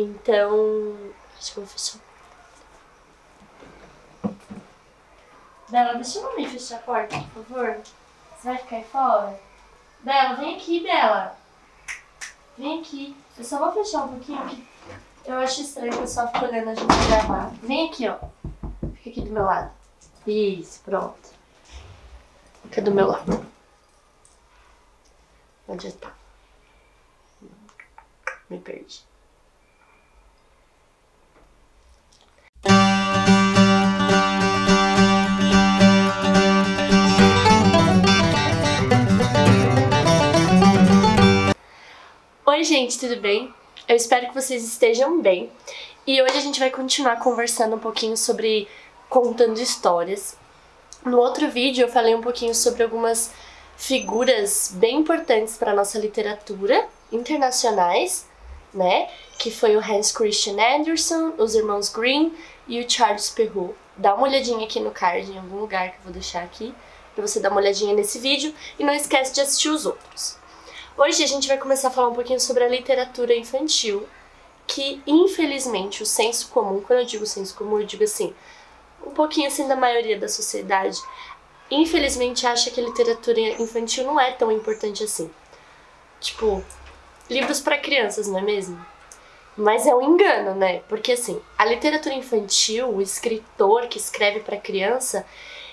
Então, acho que eu vou fechar. Bela, deixa eu me fechar a porta, por favor. Você vai ficar aí fora? Bela, vem aqui, Bela. Vem aqui. Eu só vou fechar um pouquinho, porque eu acho estranho o pessoal ficar olhando a gente gravar. Vem aqui, ó. Fica aqui do meu lado. Isso, pronto. Fica do meu lado. Onde tá? Me perdi. Oi gente, tudo bem? Eu espero que vocês estejam bem. E hoje a gente vai continuar conversando um pouquinho sobre contando histórias. No outro vídeo eu falei um pouquinho sobre algumas figuras bem importantes para a nossa literatura internacionais, né? Que foi o Hans Christian Andersen, os irmãos Grimm e o Charles Perrault. Dá uma olhadinha aqui no card, em algum lugar que eu vou deixar aqui, pra você dar uma olhadinha nesse vídeo. E não esquece de assistir os outros. Hoje a gente vai começar a falar um pouquinho sobre a literatura infantil, que infelizmente o senso comum, quando eu digo senso comum, eu digo assim, um pouquinho assim da maioria da sociedade, infelizmente acha que a literatura infantil não é tão importante assim. Tipo, livros para crianças, não é mesmo? Mas é um engano, né? Porque assim, a literatura infantil, o escritor que escreve para criança,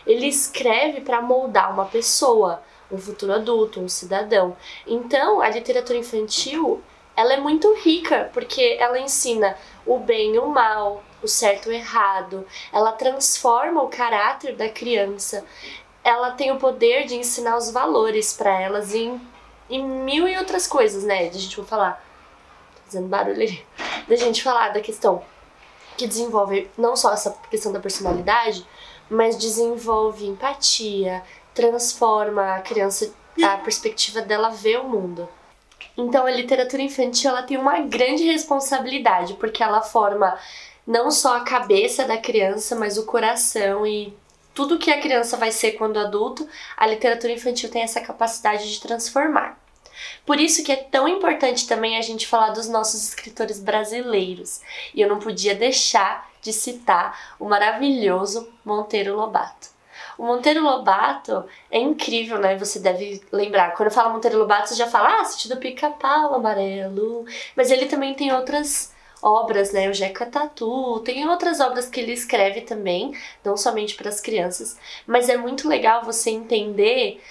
ele escreve para moldar uma pessoa, um futuro adulto, um cidadão. Então, a literatura infantil, ela é muito rica, porque ela ensina o bem e o mal, o certo e o errado, ela transforma o caráter da criança, ela tem o poder de ensinar os valores para elas em mil e outras coisas, né? De a gente vai falar, tô fazendo barulho ali, da gente falar da questão que desenvolve não só essa questão da personalidade, mas desenvolve empatia, transforma a criança, a perspectiva dela ver o mundo. Então a literatura infantil ela tem uma grande responsabilidade, porque ela forma não só a cabeça da criança, mas o coração e tudo que a criança vai ser quando adulto, a literatura infantil tem essa capacidade de transformar. Por isso que é tão importante também a gente falar dos nossos escritores brasileiros. E eu não podia deixar de citar o maravilhoso Monteiro Lobato. O Monteiro Lobato é incrível, né? Você deve lembrar. Quando eu falo Monteiro Lobato, você já fala, Sítio do Pica-Pau Amarelo. Mas ele também tem outras obras, né? O Jeca Tatu. Tem outras obras que ele escreve também, não somente para as crianças. Mas é muito legal você entender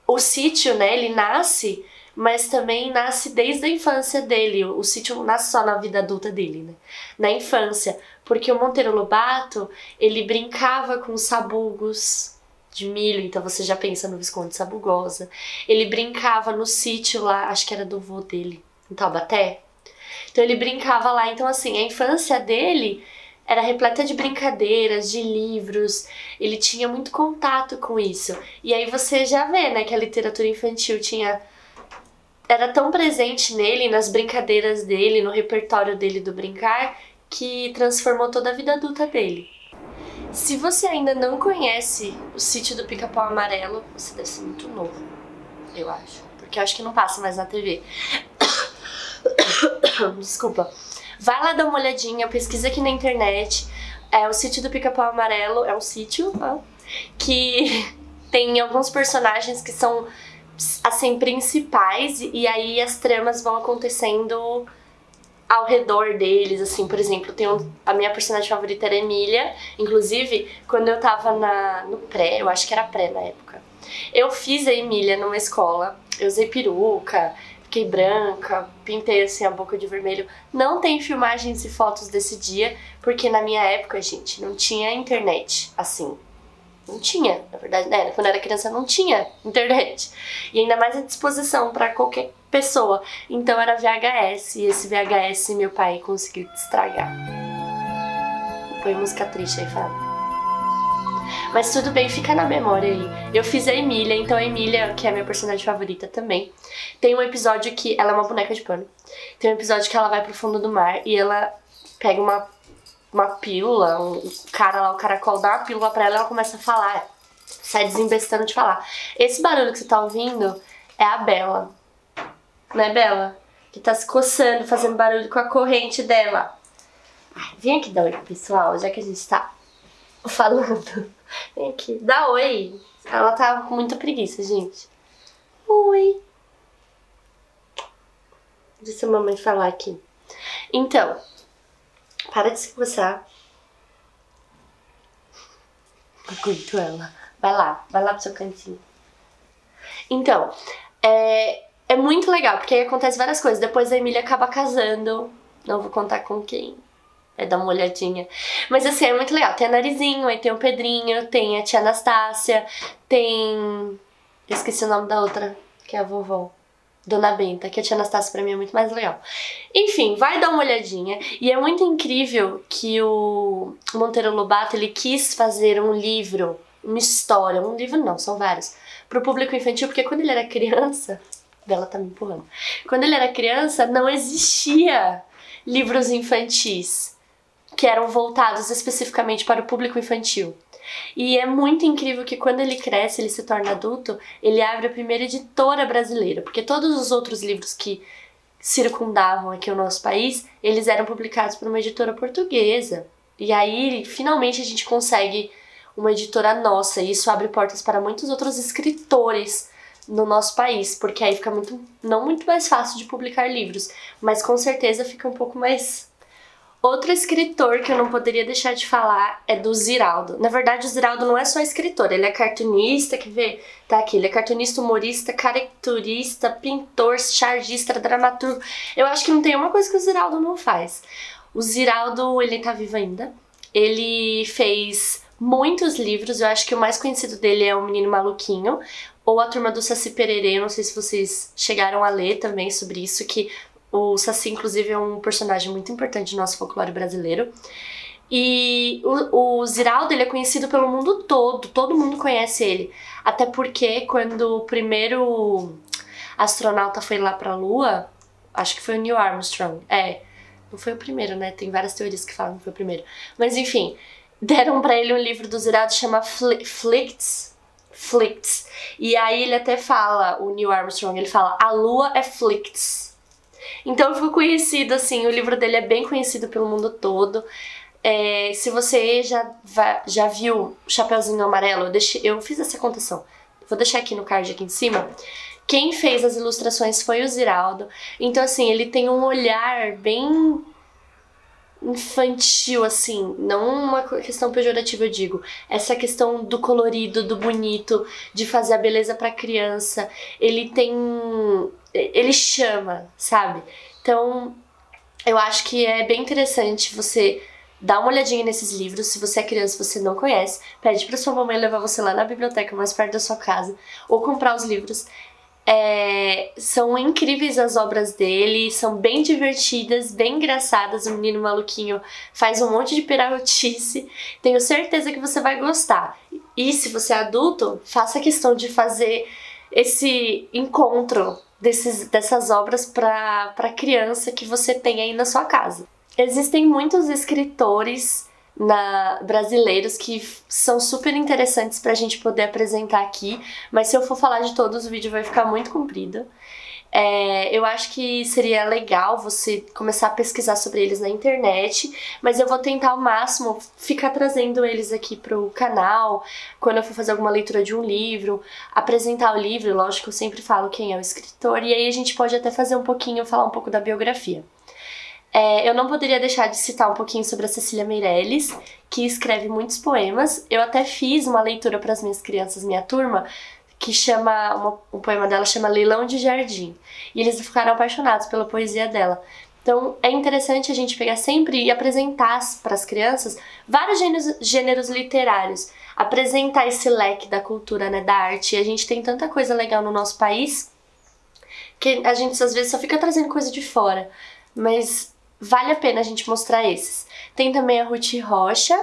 o sítio, né? Ele nasce, mas também nasce desde a infância dele. O sítio não nasce só na vida adulta dele, né? Na infância. Porque o Monteiro Lobato, ele brincava com sabugos de milho, então você já pensa no Visconde Sabugosa. Ele brincava no sítio lá, acho que era do vô dele, em Taubaté. Então ele brincava lá, então assim, a infância dele era repleta de brincadeiras, de livros, ele tinha muito contato com isso. E aí você já vê, né, que a literatura infantil era tão presente nele, nas brincadeiras dele, no repertório dele do brincar, que transformou toda a vida adulta dele. Se você ainda não conhece o Sítio do Pica-Pau Amarelo, você deve ser muito novo, eu acho. Porque eu acho que não passa mais na TV. Desculpa. Vai lá dar uma olhadinha, pesquisa aqui na internet. O Sítio do Pica-Pau Amarelo é um sítio que tem alguns personagens que são, assim, principais. E aí as tramas vão acontecendo ao redor deles, assim, por exemplo, a minha personagem favorita era Emília. Inclusive, quando eu tava no pré, eu acho que era pré na época, eu fiz a Emília numa escola, eu usei peruca, fiquei branca, pintei assim a boca de vermelho. Não tem filmagens e fotos desse dia, porque na minha época, gente, não tinha internet, assim. Não tinha, na verdade, né? Quando eu era criança não tinha internet. E ainda mais à disposição para qualquer pessoa. Então era VHS, e esse VHS meu pai conseguiu estragar. Foi música triste aí, Fábio. Mas tudo bem, fica na memória aí. Eu fiz a Emília, então a Emília, que é a minha personagem favorita também, tem um episódio que ela é uma boneca de pano. Tem um episódio que ela vai pro fundo do mar e ela pega uma pílula, o caracol dá uma pílula pra ela e ela começa a falar, sai desembestando de falar. Esse barulho que você tá ouvindo é a Bela. Né, Bela? que tá se coçando, fazendo barulho com a corrente dela. Ai, vem aqui dar oi pro pessoal, já que a gente tá falando. Vem aqui, dá oi. Ela tá com muita preguiça, gente. Oi. Deixa a mamãe falar aqui. Então, para de se coçar. Aguento ela. Vai lá pro seu cantinho. Então, é muito legal, porque aí acontece várias coisas. Depois a Emília acaba casando. Não vou contar com quem. Dar uma olhadinha. Mas assim, é muito legal. Tem a Narizinho, aí tem o Pedrinho, tem a tia Anastácia, tem... Eu esqueci o nome da outra, que é a vovó. Dona Benta, que a tia Anastácia pra mim é muito mais legal. Enfim, vai dar uma olhadinha. E é muito incrível que o Monteiro Lobato, ele quis fazer um livro, uma história, um livro não, são vários, pro público infantil, porque quando ele era criança... Bela tá me empurrando. Quando ele era criança, não existia livros infantis que eram voltados especificamente para o público infantil. E é muito incrível que quando ele cresce, ele se torna adulto, ele abre a primeira editora brasileira, porque todos os outros livros que circundavam aqui o nosso país, eles eram publicados por uma editora portuguesa. E aí, finalmente, a gente consegue uma editora nossa, e isso abre portas para muitos outros escritores no nosso país, porque aí fica não muito mais fácil de publicar livros, mas com certeza fica um pouco mais... Outro escritor que eu não poderia deixar de falar é do Ziraldo. Na verdade, o Ziraldo não é só escritor, ele é cartunista, quer ver? Tá aqui, ele é cartunista, humorista, caricaturista, pintor, chargista, dramaturgo. Eu acho que não tem uma coisa que o Ziraldo não faz. O Ziraldo, ele tá vivo ainda. Ele fez muitos livros, eu acho que o mais conhecido dele é O Menino Maluquinho, ou A Turma do Saci Pererê, eu não sei se vocês chegaram a ler também sobre isso, que o Saci, inclusive, é um personagem muito importante do nosso folclore brasileiro. E o Ziraldo, ele é conhecido pelo mundo todo mundo conhece ele. Até porque quando o primeiro astronauta foi lá pra Lua, acho que foi o Neil Armstrong, não foi o primeiro, né? Tem várias teorias que falam que foi o primeiro. Mas enfim, deram pra ele um livro do Ziraldo que chama Flicts. E aí ele até fala, o Neil Armstrong, ele fala, a Lua é Flicts. Então ficou conhecido, assim, o livro dele é bem conhecido pelo mundo todo. Se você já viu Chapeuzinho Amarelo, eu fiz essa contação. Vou deixar aqui no card aqui em cima. Quem fez as ilustrações foi o Ziraldo. Então, assim, ele tem um olhar bem infantil, assim, não uma questão pejorativa, eu digo. Essa questão do colorido, do bonito, de fazer a beleza pra criança. Ele chama, sabe? Então, eu acho que é bem interessante você dar uma olhadinha nesses livros. Se você é criança e você não conhece, pede pra sua mamãe levar você lá na biblioteca mais perto da sua casa, ou comprar os livros. São incríveis as obras dele, são bem divertidas, bem engraçadas. O Menino Maluquinho faz um monte de pirarotice. Tenho certeza que você vai gostar. E se você é adulto, faça questão de fazer esse encontro dessas obras para criança que você tem aí na sua casa. Existem muitos escritores brasileiros que são super interessantes pra gente poder apresentar aqui, mas se eu for falar de todos, o vídeo vai ficar muito comprido. Eu acho que seria legal você começar a pesquisar sobre eles na internet, mas eu vou tentar ao máximo ficar trazendo eles aqui pro canal, quando eu for fazer alguma leitura de um livro, apresentar o livro, lógico, eu sempre falo quem é o escritor, e aí a gente pode até falar um pouco da biografia. Eu não poderia deixar de citar um pouquinho sobre a Cecília Meirelles, que escreve muitos poemas. Eu até fiz uma leitura para as minhas crianças, minha turma, que o poema dela chama Leilão de Jardim. E eles ficaram apaixonados pela poesia dela. Então é interessante a gente pegar sempre e apresentar para as crianças vários gêneros literários. Apresentar esse leque da cultura, né, da arte. E a gente tem tanta coisa legal no nosso país que a gente às vezes só fica trazendo coisa de fora. Mas vale a pena a gente mostrar esses. Tem também a Ruth Rocha,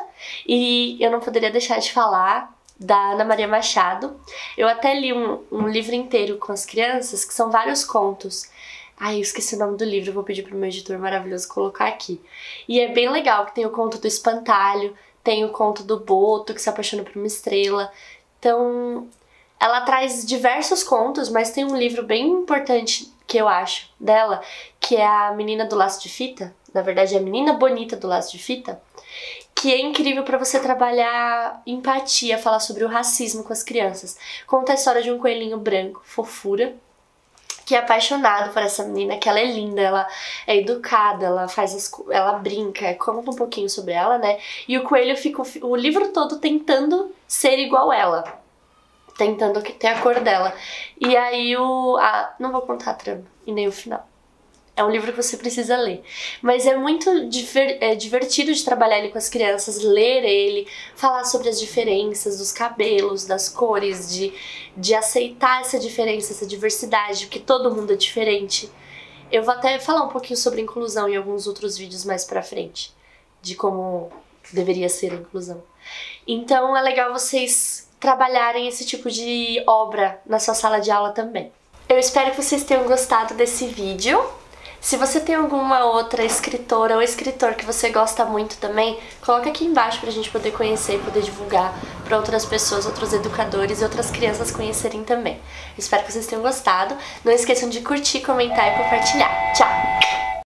e eu não poderia deixar de falar da Ana Maria Machado. Eu até li um livro inteiro com as crianças, que são vários contos. Ai, eu esqueci o nome do livro, eu vou pedir pro meu editor maravilhoso colocar aqui. E é bem legal, que tem o conto do espantalho, tem o conto do Boto, que se apaixona por uma estrela. Então, ela traz diversos contos, mas tem um livro bem importante que eu acho dela, que é a Menina do Laço de Fita, na verdade é a Menina Bonita do Laço de Fita, que é incrível para você trabalhar empatia, falar sobre o racismo com as crianças. Conta a história de um coelhinho branco, fofura, que é apaixonado por essa menina, que ela é linda, ela é educada, ela brinca, conta um pouquinho sobre ela, né? E o coelho fica o livro todo tentando ser igual ela, tentando ter a cor dela. E aí não vou contar a trama e nem o final. É um livro que você precisa ler. Mas é muito divertido de trabalhar ele com as crianças, ler ele, falar sobre as diferenças dos cabelos, das cores, de aceitar essa diferença, essa diversidade, porque todo mundo é diferente. Eu vou até falar um pouquinho sobre inclusão em alguns outros vídeos mais pra frente, de como deveria ser a inclusão. Então é legal vocês trabalharem esse tipo de obra na sua sala de aula também. Eu espero que vocês tenham gostado desse vídeo. Se você tem alguma outra escritora ou escritor que você gosta muito também, coloca aqui embaixo pra gente poder conhecer e poder divulgar para outras pessoas, outros educadores e outras crianças conhecerem também. Espero que vocês tenham gostado. Não esqueçam de curtir, comentar e compartilhar. Tchau!